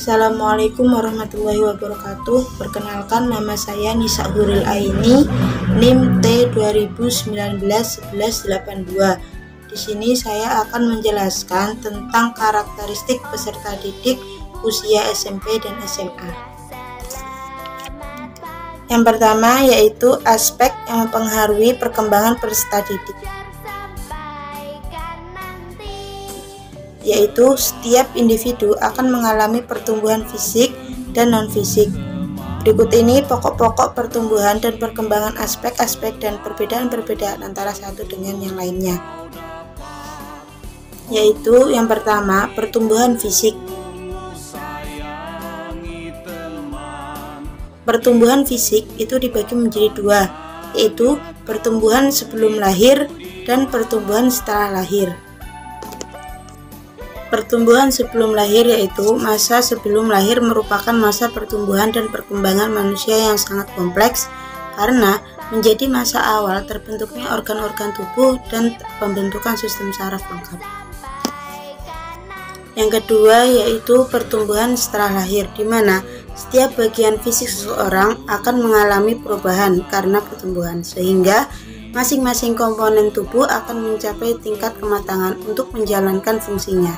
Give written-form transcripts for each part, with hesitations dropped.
Assalamualaikum warahmatullahi wabarakatuh. Perkenalkan, nama saya Nisa Huril Aini, NIM T 2019-1182. Di sini saya akan menjelaskan tentang karakteristik peserta didik usia SMP dan SMA. Yang pertama yaitu aspek yang mempengaruhi perkembangan peserta didik, yaitu setiap individu akan mengalami pertumbuhan fisik dan non-fisik. Berikut ini pokok-pokok pertumbuhan dan perkembangan aspek-aspek dan perbedaan-perbedaan antara satu dengan yang lainnya. Yaitu yang pertama, pertumbuhan fisik. Pertumbuhan fisik itu dibagi menjadi dua, yaitu pertumbuhan sebelum lahir dan pertumbuhan setelah lahir. Pertumbuhan sebelum lahir yaitu masa sebelum lahir merupakan masa pertumbuhan dan perkembangan manusia yang sangat kompleks karena menjadi masa awal terbentuknya organ-organ tubuh dan pembentukan sistem saraf lengkap. Yang kedua yaitu pertumbuhan setelah lahir, di mana setiap bagian fisik seseorang akan mengalami perubahan karena pertumbuhan, sehingga masing-masing komponen tubuh akan mencapai tingkat kematangan untuk menjalankan fungsinya.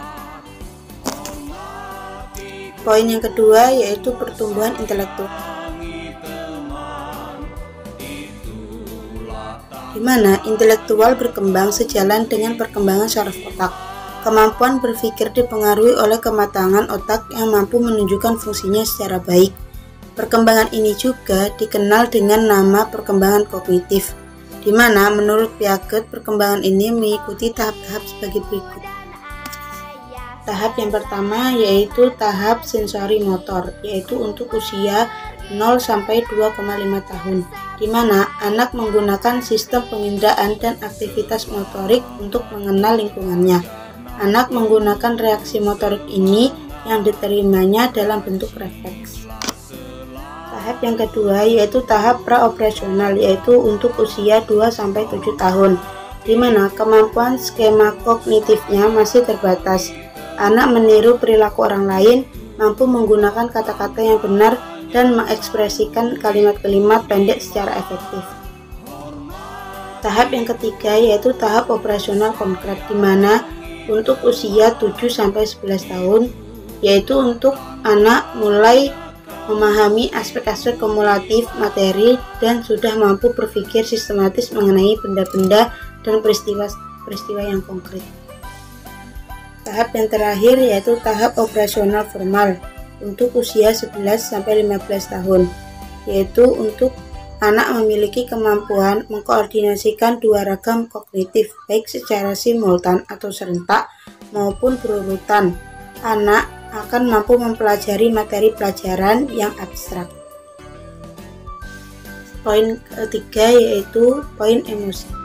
Poin yang kedua yaitu pertumbuhan intelektual, di mana intelektual berkembang sejalan dengan perkembangan saraf otak. Kemampuan berpikir dipengaruhi oleh kematangan otak yang mampu menunjukkan fungsinya secara baik. Perkembangan ini juga dikenal dengan nama perkembangan kognitif, di mana menurut Piaget perkembangan ini mengikuti tahap-tahap sebagai berikut. Tahap yang pertama yaitu tahap sensori motor, yaitu untuk usia 0-2,5 tahun, di mana anak menggunakan sistem penginderaan dan aktivitas motorik untuk mengenal lingkungannya. Anak menggunakan reaksi motorik ini yang diterimanya dalam bentuk refleks. Tahap yang kedua yaitu tahap praoperasional, yaitu untuk usia 2-7 tahun, di mana kemampuan skema kognitifnya masih terbatas. Anak meniru perilaku orang lain, mampu menggunakan kata-kata yang benar dan mengekspresikan kalimat-kalimat pendek secara efektif. Tahap yang ketiga yaitu tahap operasional konkret, di mana untuk usia 7-11 tahun, yaitu untuk anak mulai memahami aspek-aspek kumulatif materi dan sudah mampu berpikir sistematis mengenai benda-benda dan peristiwa yang konkret. Tahap yang terakhir yaitu tahap operasional formal untuk usia 11-15 tahun, yaitu untuk anak memiliki kemampuan mengkoordinasikan dua ragam kognitif baik secara simultan atau serentak maupun berurutan. Anak akan mampu mempelajari materi pelajaran yang abstrak. Poin ketiga yaitu poin emosi.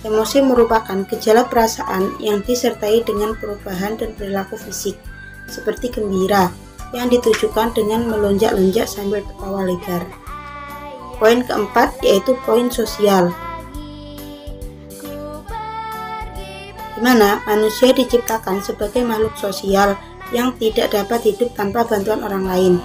Emosi merupakan gejala perasaan yang disertai dengan perubahan dan perilaku fisik, seperti gembira, yang ditujukan dengan melonjak-lonjak sambil tertawa lebar. Poin keempat yaitu poin sosial, di mana manusia diciptakan sebagai makhluk sosial yang tidak dapat hidup tanpa bantuan orang lain.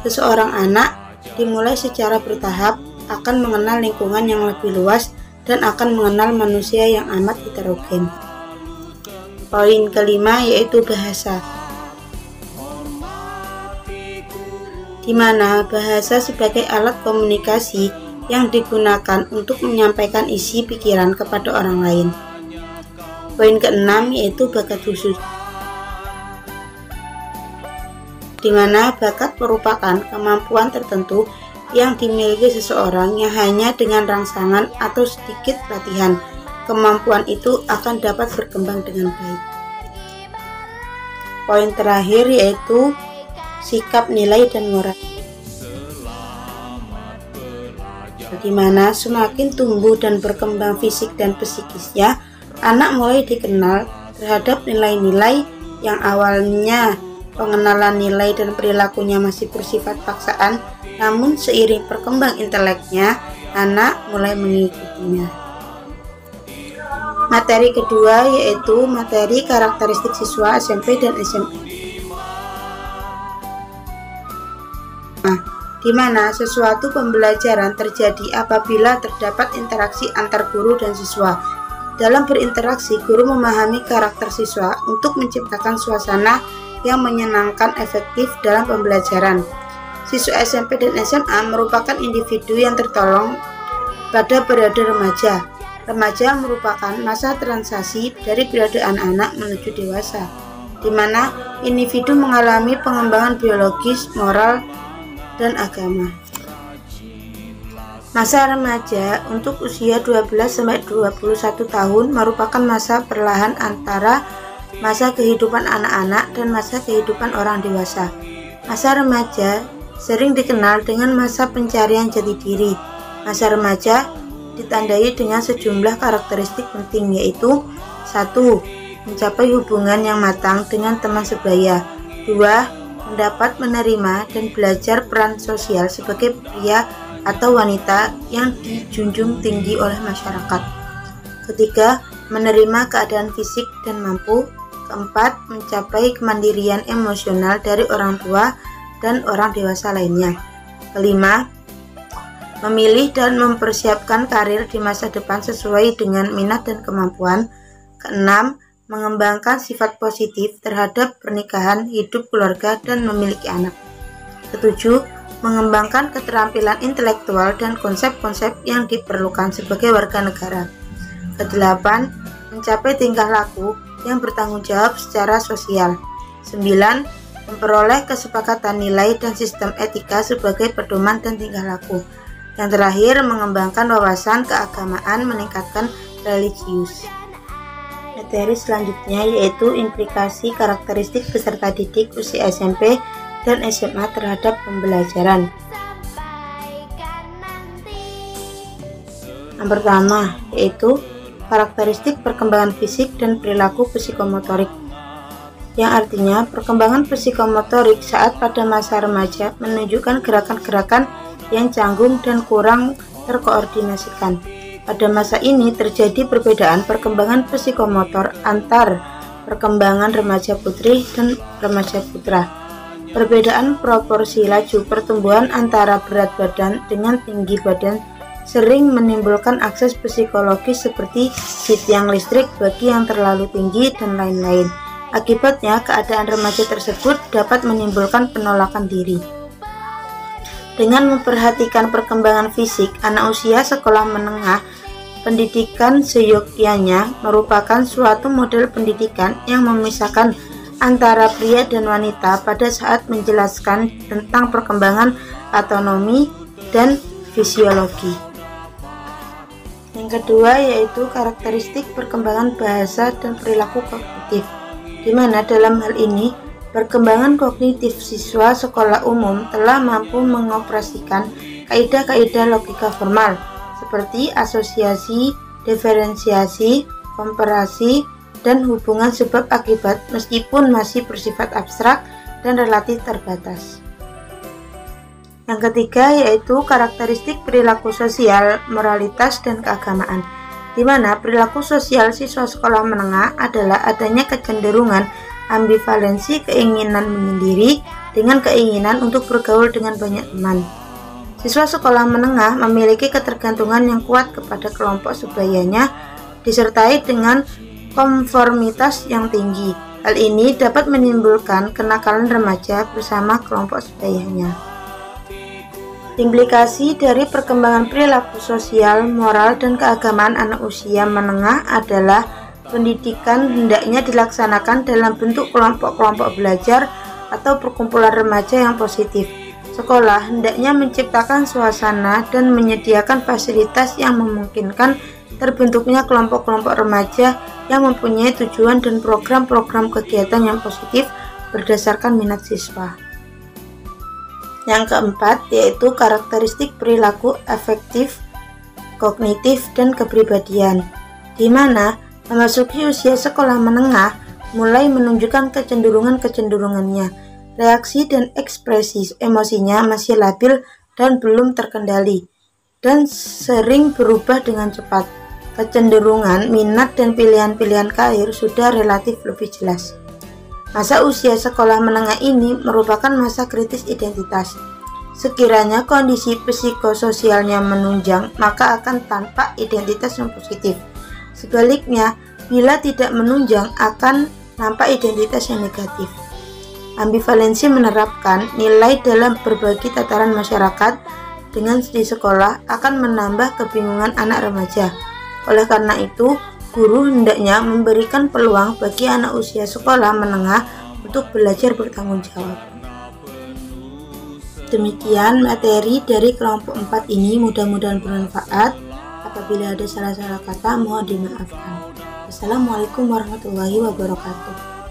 Seseorang anak dimulai secara bertahap akan mengenal lingkungan yang lebih luas dan akan mengenal manusia yang amat heterogen. Poin kelima yaitu bahasa, di mana bahasa sebagai alat komunikasi yang digunakan untuk menyampaikan isi pikiran kepada orang lain. Poin keenam yaitu bakat khusus, di mana bakat merupakan kemampuan tertentu yang dimiliki seseorang yang hanya dengan rangsangan atau sedikit latihan, kemampuan itu akan dapat berkembang dengan baik. Poin terakhir yaitu sikap, nilai, dan moral, di mana semakin tumbuh dan berkembang fisik dan psikisnya, anak mulai dikenal terhadap nilai-nilai yang awalnya pengenalan nilai dan perilakunya masih bersifat paksaan, namun seiring berkembang inteleknya, anak mulai mengikutinya. Materi kedua yaitu materi karakteristik siswa SMP dan SMA, di mana sesuatu pembelajaran terjadi apabila terdapat interaksi antar guru dan siswa. Dalam berinteraksi, guru memahami karakter siswa untuk menciptakan suasana yang menyenangkan efektif dalam pembelajaran. Siswa SMP dan SMA merupakan individu yang tertolong pada periode remaja. Remaja merupakan masa transisi dari periode anak-anak menuju dewasa, di mana individu mengalami pengembangan biologis, moral, dan agama. Masa remaja untuk usia 12-21 tahun merupakan masa perlahan antara masa kehidupan anak-anak dan masa kehidupan orang dewasa. Masa remaja sering dikenal dengan masa pencarian jati diri. Masa remaja ditandai dengan sejumlah karakteristik penting, yaitu 1. Mencapai hubungan yang matang dengan teman sebaya. 2. Mendapat, menerima, dan belajar peran sosial sebagai pria atau wanita yang dijunjung tinggi oleh masyarakat. 3. Menerima keadaan fisik dan mampu. 4. Mencapai kemandirian emosional dari orang tua dan orang dewasa lainnya. 5. Memilih dan mempersiapkan karir di masa depan sesuai dengan minat dan kemampuan. 6. Mengembangkan sifat positif terhadap pernikahan, hidup keluarga, dan memiliki anak. 7. Mengembangkan keterampilan intelektual dan konsep-konsep yang diperlukan sebagai warga negara. 8. Mencapai tingkah laku yang bertanggung jawab secara sosial. 9. Memperoleh kesepakatan nilai dan sistem etika sebagai pedoman dan tingkah laku. Yang terakhir, mengembangkan wawasan keagamaan, meningkatkan religius. Materi selanjutnya yaitu implikasi karakteristik peserta didik usia SMP dan SMA terhadap pembelajaran. Yang pertama yaitu karakteristik perkembangan fisik dan perilaku psikomotorik, yang artinya perkembangan psikomotorik saat pada masa remaja menunjukkan gerakan-gerakan yang canggung dan kurang terkoordinasikan. Pada masa ini terjadi perbedaan perkembangan psikomotor antar perkembangan remaja putri dan remaja putra. Perbedaan proporsi laju pertumbuhan antara berat badan dengan tinggi badan sering menimbulkan akses psikologis seperti di tiang listrik bagi yang terlalu tinggi dan lain-lain. Akibatnya, keadaan remaja tersebut dapat menimbulkan penolakan diri. Dengan memperhatikan perkembangan fisik, anak usia sekolah menengah, pendidikan seyogyanya merupakan suatu model pendidikan yang memisahkan antara pria dan wanita pada saat menjelaskan tentang perkembangan autonomi dan fisiologi. Yang kedua yaitu karakteristik perkembangan bahasa dan perilaku kognitif, di mana dalam hal ini perkembangan kognitif siswa sekolah umum telah mampu mengoperasikan kaidah-kaidah logika formal seperti asosiasi, diferensiasi, komparasi, dan hubungan sebab akibat meskipun masih bersifat abstrak dan relatif terbatas. Yang ketiga yaitu karakteristik perilaku sosial, moralitas, dan keagamaan, di mana perilaku sosial siswa sekolah menengah adalah adanya kecenderungan ambivalensi keinginan menyendiri dengan keinginan untuk bergaul dengan banyak teman. Siswa sekolah menengah memiliki ketergantungan yang kuat kepada kelompok sebayanya disertai dengan konformitas yang tinggi. Hal ini dapat menimbulkan kenakalan remaja bersama kelompok sebayanya. Implikasi dari perkembangan perilaku sosial, moral, dan keagamaan anak usia menengah adalah pendidikan hendaknya dilaksanakan dalam bentuk kelompok-kelompok belajar atau perkumpulan remaja yang positif. Sekolah hendaknya menciptakan suasana dan menyediakan fasilitas yang memungkinkan terbentuknya kelompok-kelompok remaja yang mempunyai tujuan dan program-program kegiatan yang positif berdasarkan minat siswa. Yang keempat yaitu karakteristik perilaku afektif, kognitif, dan kepribadian, di mana memasuki usia sekolah menengah mulai menunjukkan kecenderungannya. Reaksi dan ekspresi emosinya masih labil dan belum terkendali, dan sering berubah dengan cepat. kecenderungan minat dan pilihan-pilihan karir sudah relatif lebih jelas. Masa usia sekolah menengah ini merupakan masa kritis identitas. Sekiranya kondisi psikososialnya menunjang, maka akan tampak identitas yang positif. Sebaliknya, bila tidak menunjang, akan nampak identitas yang negatif. Ambivalensi menerapkan nilai dalam berbagai tataran masyarakat dengan di sekolah akan menambah kebingungan anak remaja. Oleh karena itu, guru hendaknya memberikan peluang bagi anak usia sekolah menengah untuk belajar bertanggung jawab. Demikian materi dari kelompok 4 ini, mudah-mudahan bermanfaat. Apabila ada salah-salah kata mohon dimaafkan. Wassalamualaikum warahmatullahi wabarakatuh.